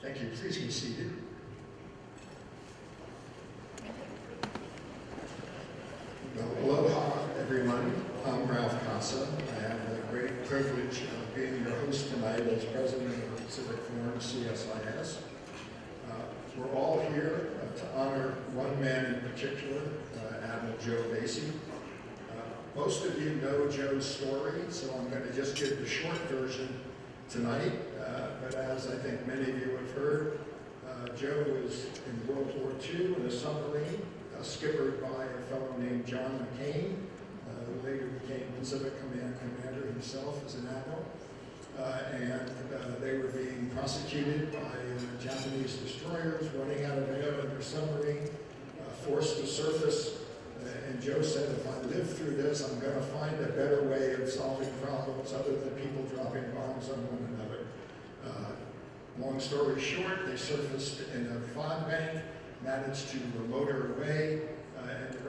Thank you. Please be seated. Well, aloha, everyone. I'm Ralph Casa. I have the great privilege of being your host tonight as president of Pacific Forum, CSIS. We're all here to honor one man in particular, Admiral Joe Vasey. Most of you know Joe's story, so I'm going to just give the short version tonight. But as I think many of you have heard, Joe was in World War II in a submarine, skippered by a fellow named John McCain, who later became Pacific Command commander himself as an admiral. And they were being prosecuted by Japanese destroyers running out of air in their submarine, forced to surface. And Joe said, if I live through this, I'm going to find a better way of solving problems other than people dropping bombs on one another. Long story short, they surfaced in a fog bank, managed to motor away, and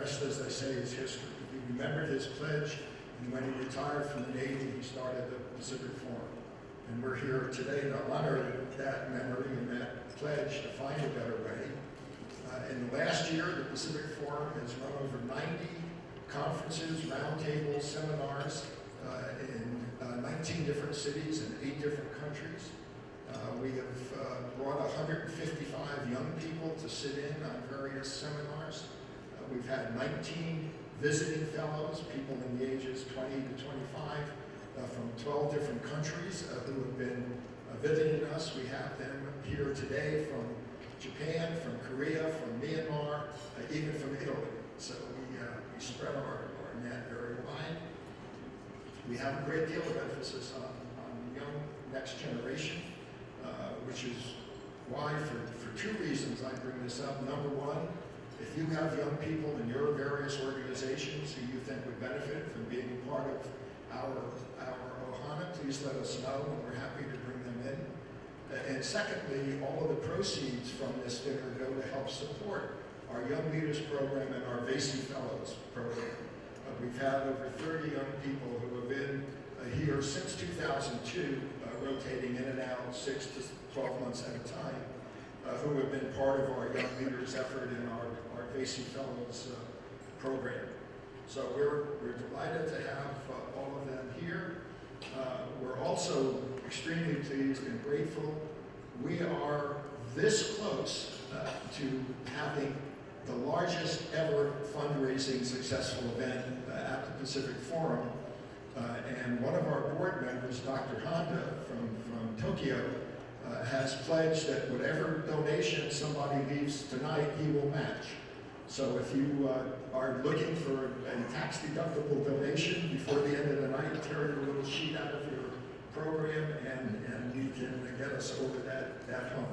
remembered his pledge, and when he retired from the Navy, he started the Pacific Forum. And we're here today to honor that memory and that pledge to find a better way. In the last year, the Pacific Forum has run over 90 conferences, roundtables, seminars in 19 different cities and 8 different countries. We have brought 155 young people to sit in on various seminars. We've had 19 visiting fellows, people in the ages 20 to 25, from 12 different countries who have been visiting us. We have them here today from Japan, from Korea, from Myanmar, even from Italy. So we spread our net very wide. We have a great deal of emphasis on young next generation, which is why, for 2 reasons, I bring this up. Number one, if you have young people in your various organizations who you think would benefit from being part of our Ohana, please let us know, and we're happy to bring them in. And secondly, all of the proceeds from this dinner go to help support our Young Leaders Program and our VASI Fellows Program. We've had over 30 young people who have been here since 2002, rotating in and out 6 to 12 months at a time, who have been part of our Young Leaders effort in our VASI Fellows program. So we're delighted to have all of them here. We're also extremely pleased and grateful. We are this close to having the largest ever fundraising successful event at the Pacific Forum. And one of our board members, Dr. Honda from Tokyo, has pledged that whatever donation somebody leaves tonight, he will match. So if you are looking for a tax-deductible donation before the end of the night, tear your little sheet out of your program and you can get us over that hump.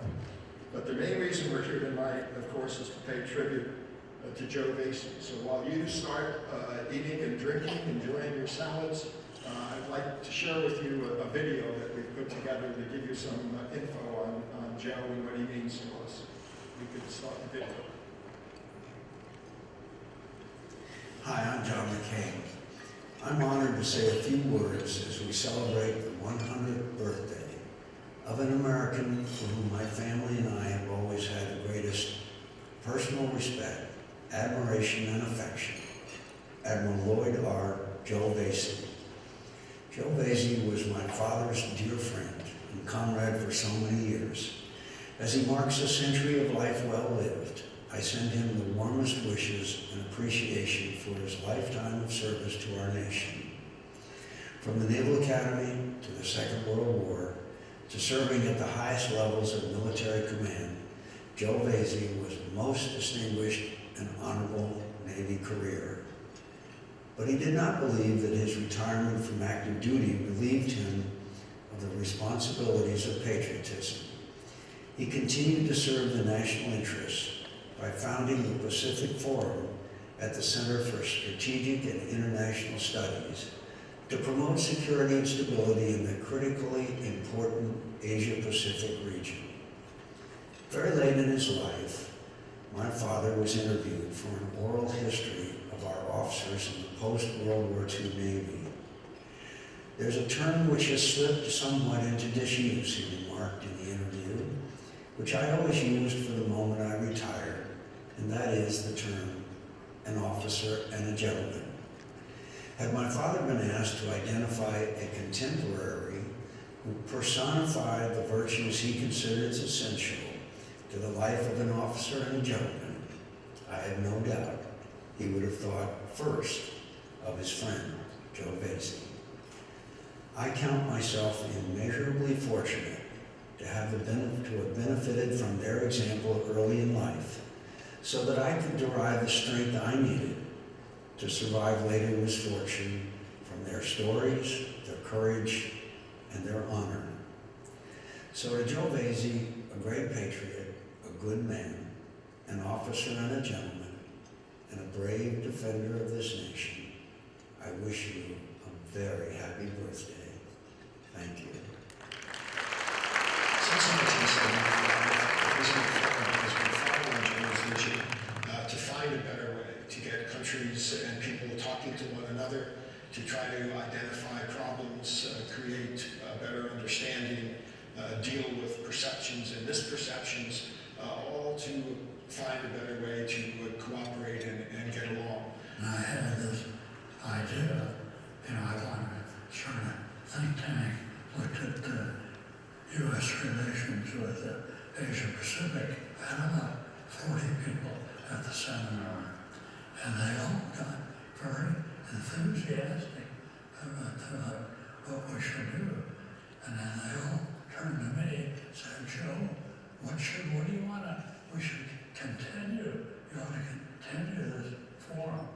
But the main reason we're here tonight, of course, is to pay tribute to Joe Vasey. So while you start eating and drinking, enjoying your salads, I'd like to share with you a video that we've put together to give you some info on Joe and what he means to us. We could start the video. Hi, I'm John McCain. I'm honored to say a few words as we celebrate the 100th birthday of an American for whom my family and I have always had the greatest personal respect, admiration, and affection, Admiral Lloyd R. Joe Vasey. Joe Vasey was my father's dear friend and comrade for so many years. As he marks a century of life well lived, I send him the warmest wishes and appreciation for his lifetime of service to our nation. From the Naval Academy to the Second World War, to serving at the highest levels of military command, Joe Vasey was a most distinguished and honorable Navy career. But he did not believe that his retirement from active duty relieved him of the responsibilities of patriotism. He continued to serve the national interests by founding the Pacific Forum at the Center for Strategic and International Studies to promote security and stability in the critically important Asia-Pacific region. Very late in his life, my father was interviewed for an oral history of our officers in the post-World War II Navy. There's a term which has slipped somewhat into disuse, he remarked in the interview, which I always used for the moment I retired, and that is the term an officer and a gentleman. Had my father been asked to identify a contemporary who personified the virtues he considered essential to the life of an officer and a gentleman, I have no doubt he would have thought first of his friend, Joe Vasey. I count myself immeasurably fortunate to have benefited from their example early in life, so that I could derive the strength I needed to survive later misfortune from their stories, their courage, and their honor. So to Joe Vasey, a great patriot, a good man, an officer and a gentleman, and a brave defender of this nation, I wish you a very happy birthday. Thank you. To find a better way, to get countries and people talking to one another, to try to identify problems, create a better understanding, deal with perceptions and misperceptions, all to find a better way to cooperate and get along. And I had this idea, I wanted to start a think tank, looked at the U.S. relations with the Asia Pacific. I had about 40 people at the seminar, and they all got very enthusiastic about what we should do. And then they all turned to me and said, Joe, what do you want to, we should continue, you ought to continue this forum.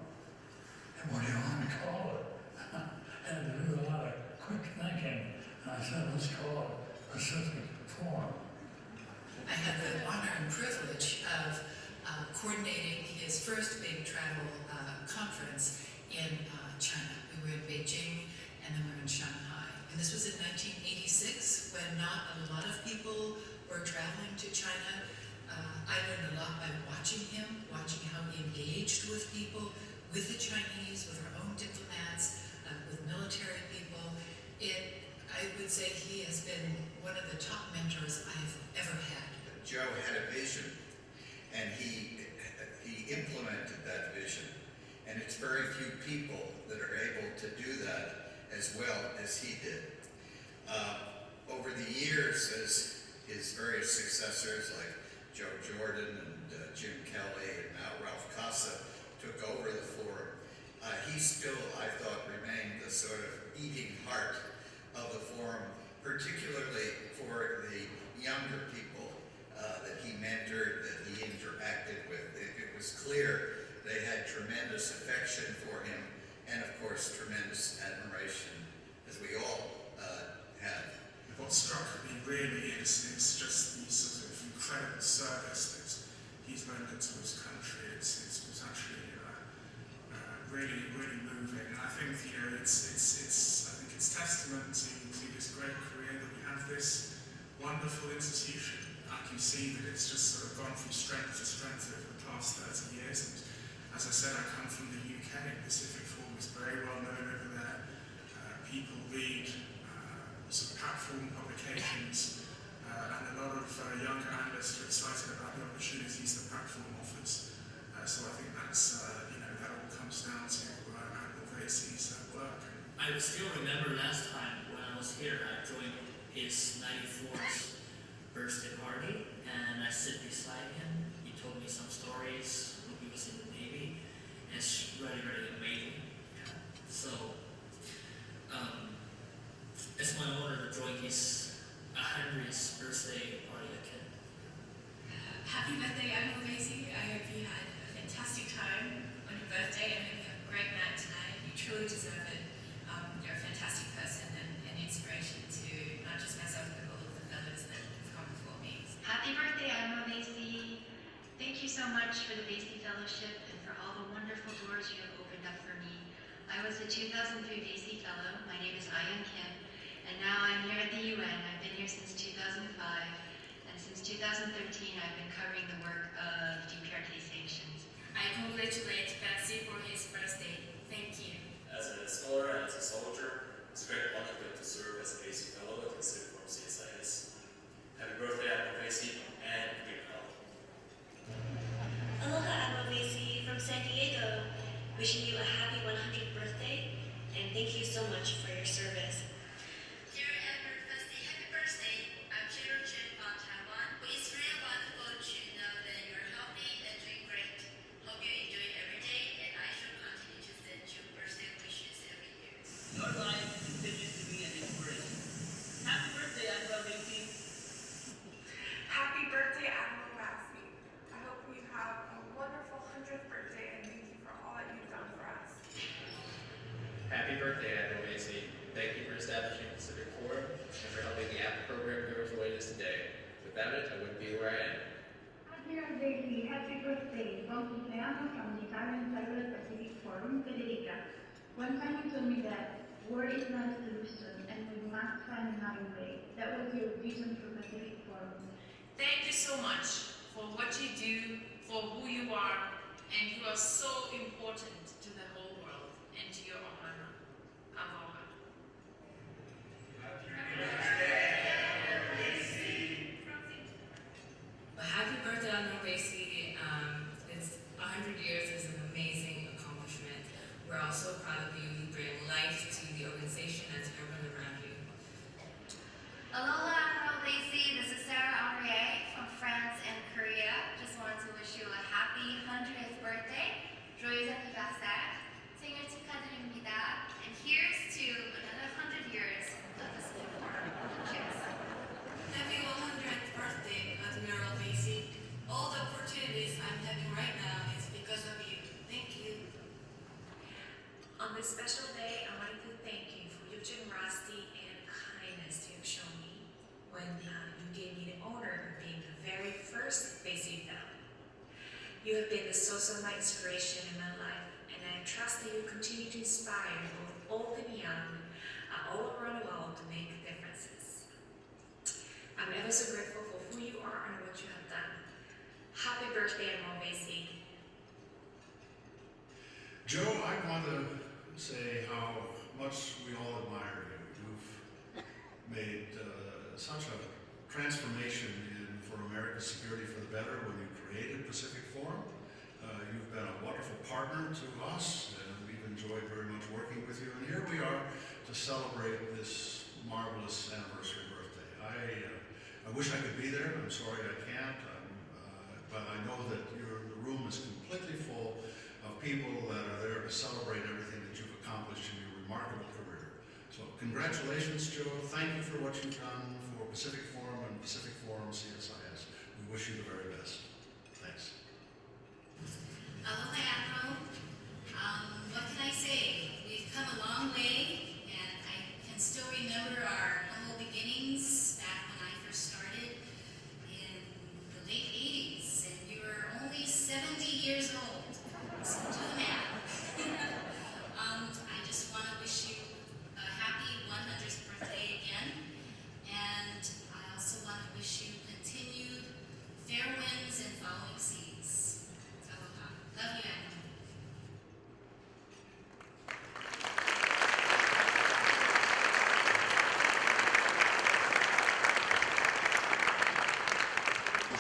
And what do you want to call it? I had to do a lot of quick thinking. And I said, let's call it Pacific Forum. I had the honor and privilege of coordinating his first big travel conference in China. We were in Beijing and then we were in Shanghai. And this was in 1986 when not a lot of people were traveling to China. I learned a lot by watching him, watching how he engaged with people, with the Chinese, with our own diplomats, with military people. I would say he has been one of the top mentors I've ever had. Joe had a vision, and he implemented that vision. And it's very few people that are able to do that as well as he did. Over the years, as his various successors like Joe Jordan and Jim Kelly and now Ralph Casa took over the forum, he still, I thought, remained the sort of beating heart of the forum, particularly for the younger people that he mentored, that he interacted with. It was clear they had tremendous affection for him and, of course, tremendous admiration, as we all have. What struck me really is just the sort of incredible service that he's rendered to his country. It was actually really moving. And I think it's testament to this great career that we have this wonderful institution. I can see that it's just sort of gone from strength to strength over the past 30 years. And as I said, I come from the UK. Pacific Forum is very well known over there. People read sort of platform publications, and a lot of younger analysts are excited about the opportunities the platform offers. So I think that's, that all comes down to Admiral Vasey's work. I still remember last time when I was here, I joined his 94th birthday party, and I sit beside him. He told me some stories when he was in the Navy, and it's really, really amazing. Yeah. So, it's my honor to join his 100th birthday party again. Happy birthday, Admiral Vasey. I hope you had a fantastic time on your birthday and hope you have a great night tonight. You truly deserve it. You're a fantastic person and an inspiration to not just myself but all of the fellows that have come before me. Happy birthday, Admiral Vasey. Thank you so much for the Vasey Fellowship and for all the wonderful doors you have opened up for me. I was a 2003 Vasey Fellow. My name is Ayan Kim, and now I'm here at the UN. I've been here since 2005, and since 2013 I've been covering the work of DPRK sanctions. I congratulate Betsy for his birthday. Thank you. As a scholar and as a soldier, it's a great honor to serve as a Vasey Fellow at the Pacific Forum CSIS. Happy birthday, Admiral Vasey, and great health. Aloha, Admiral Vasey from San Diego. Wishing you a happy 100th birthday, and thank you so much for your service. Dear Admiral Vasey, happy birthday. I'm Cheryl Chen from Taiwan. It's really wonderful to know that you're healthy and doing great. Hope you enjoy every day, and I shall continue to send you birthday wishes every year. Your life continues to be an inspiration. Happy birthday, Admiral Vasey. Happy birthday, Admiral Vasey. I hope you have a wonderful 100th birthday and thank you for all that you've done for us. Happy birthday, Admiral Vasey. Thank you for establishing Pacific Forum and for helping the APP program go as it is today. Without it, I wouldn't be where I am. Admiral Vasey, happy birthday. From Luciano from the Italian Cyber Pacific Forum, Federica. One time you told me that war is not a solution and we must find another way. That was your vision for Pacific Forum. Thank you so much for what you do, for who you are, and you are so important this special day, I wanted to thank you for your generosity and kindness you have shown me when you gave me the honor of being the very first Basic Fellow. You have been the source of my inspiration in my life, and I trust that you continue to inspire both old and young all around the world to make differences. I'm ever so grateful for who you are and what you have done. Happy birthday, Admiral Basie. Joe, I want to say how much we all admire you. You've made such a transformation for America's security for the better when you created Pacific Forum. You've been a wonderful partner to us, and we've enjoyed very much working with you. And here we are to celebrate this marvelous anniversary birthday. I wish I could be there. I'm sorry I can't, but I know that the room is completely full of people that are there to celebrate everything that you've accomplished in your remarkable career. So congratulations, Joe. Thank you for what you've done for Pacific Forum and Pacific Forum CSIS. We wish you the very best. Thanks. Aloha, Admiral. What can I say? We've come a long way, and I can still remember our humble beginnings back when I first started in the late 80s, and you were only 70 years old. So do the math. I just want to wish you a happy 100th birthday again, and I also want to wish you continued fair winds and following seas. Aloha. Love you, Admiral.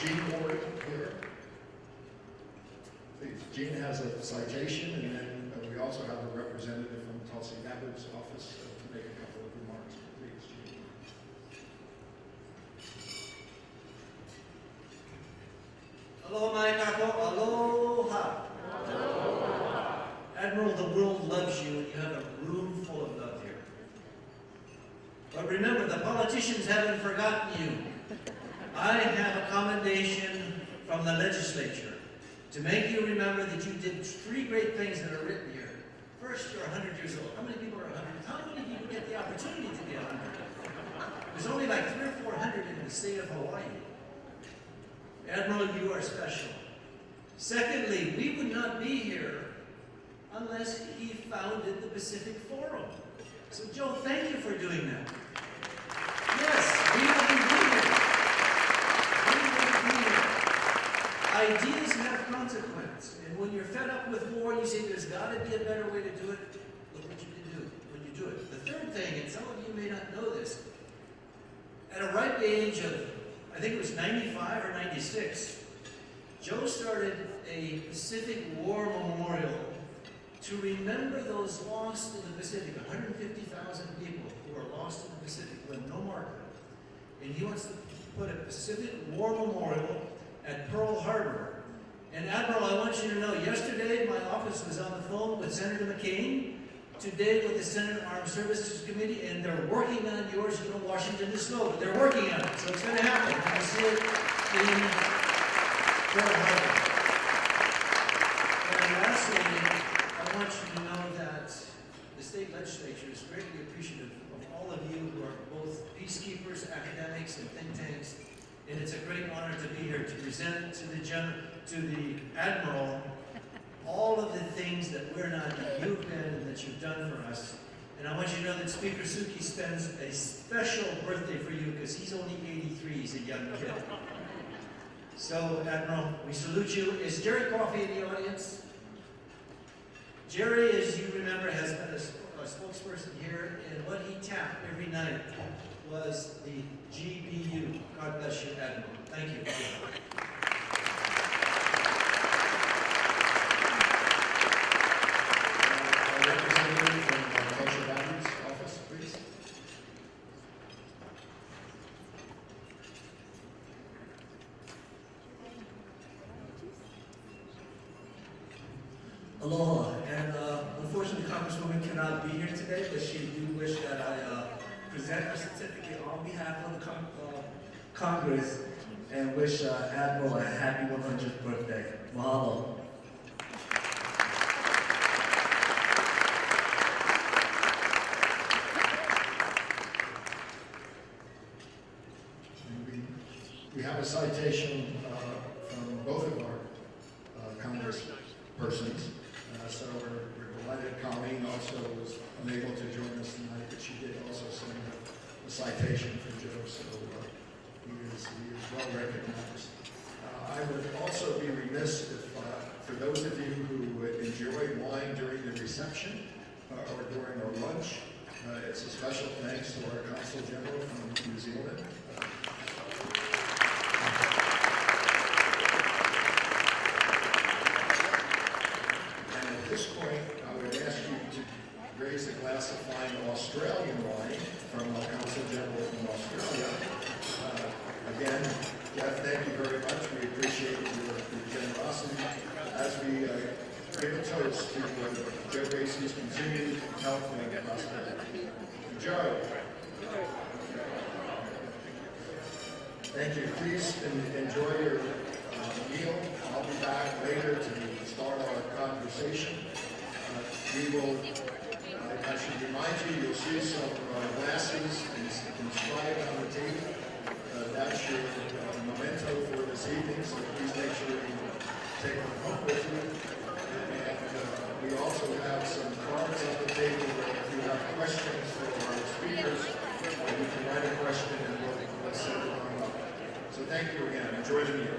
Gene Ward here. Please, Gene has a citation, and then we also have a representative from Tulsi Gabbard's office to make a couple of remarks. Please, Gene. Aloha mai kako, aloha. Admiral, the world loves you, and you have a room full of love here. But remember, the politicians haven't forgotten you. I have a commendation from the legislature to make you remember that you did 3 great things that are written here. First, you're 100 years old. How many people are 100? How many people get the opportunity to be 100? There's only like 300 or 400 in the state of Hawaii. Admiral, you are special. Secondly, we would not be here unless he founded the Pacific Forum. So, Joe, thank you for doing that. Yes, we wouldn't be here. Ideas have consequence, and when you're fed up with war, you say there's got to be a better way to do it. Look what you can do when you do it. The third thing, and some of you may not know this, at a ripe age of, I think it was 95 or 96, Joe started a Pacific War Memorial to remember those lost in the Pacific, 150,000 people who are lost in the Pacific who have no marker. And he wants to put a Pacific War Memorial at Pearl Harbor. And Admiral, I want you to know, yesterday my office was on the phone with Senator McCain, today with the Senate Armed Services Committee, and they're working on yours. You know, Washington is slow, but they're working on it, so it's going to happen. I see it in Pearl Harbor. And lastly, I want you to know that the state legislature is greatly appreciative of all of you who are both peacekeepers, academics, and think tanks. And it's a great honor to be here to present to the Admiral all of the things that we're not, that you've been and that you've done for us. And I want you to know that Speaker Suki spends a special birthday for you because he's only 83, he's a young kid. So, Admiral, we salute you. Is Jerry Coffey in the audience? Jerry, as you remember, has been a spokesperson here, and what he tapped every night was the GBU. God bless you, Admiral. Thank you. A representative from Tulsi Gabbard's office, please. Aloha, and unfortunately Congresswoman cannot be here today, but she do wish that I present her certificate on behalf of the Congress and wish Admiral a happy 100th birthday. Mahalo. have a citation from both of our congresspersons. So we're delighted. Colleen also was unable to join us tonight, but she did also send a citation for Joe, so he is well recognized. I would also be remiss if, for those of you who enjoyed wine during the reception or during our lunch, it's a special thanks to our Consul General from New Zealand. And at this point, I would ask you to raise a glass of fine Australian wine from our Consul General from Australia. Again, Jeff, thank you very much. We appreciate your generosity as we give a toast to Joe Gracie's continued health and prosperity. Joe. Thank you. Please enjoy your meal. I'll be back later to start our conversation. We will, I should remind you, you'll see some glasses inscribed on the table. That's your memento for this evening, so please make sure you take them home with you. And we also have some cards on the table where if you have questions for our speakers, you can write a question and we'll set it on up. So thank you again. Enjoy the meal.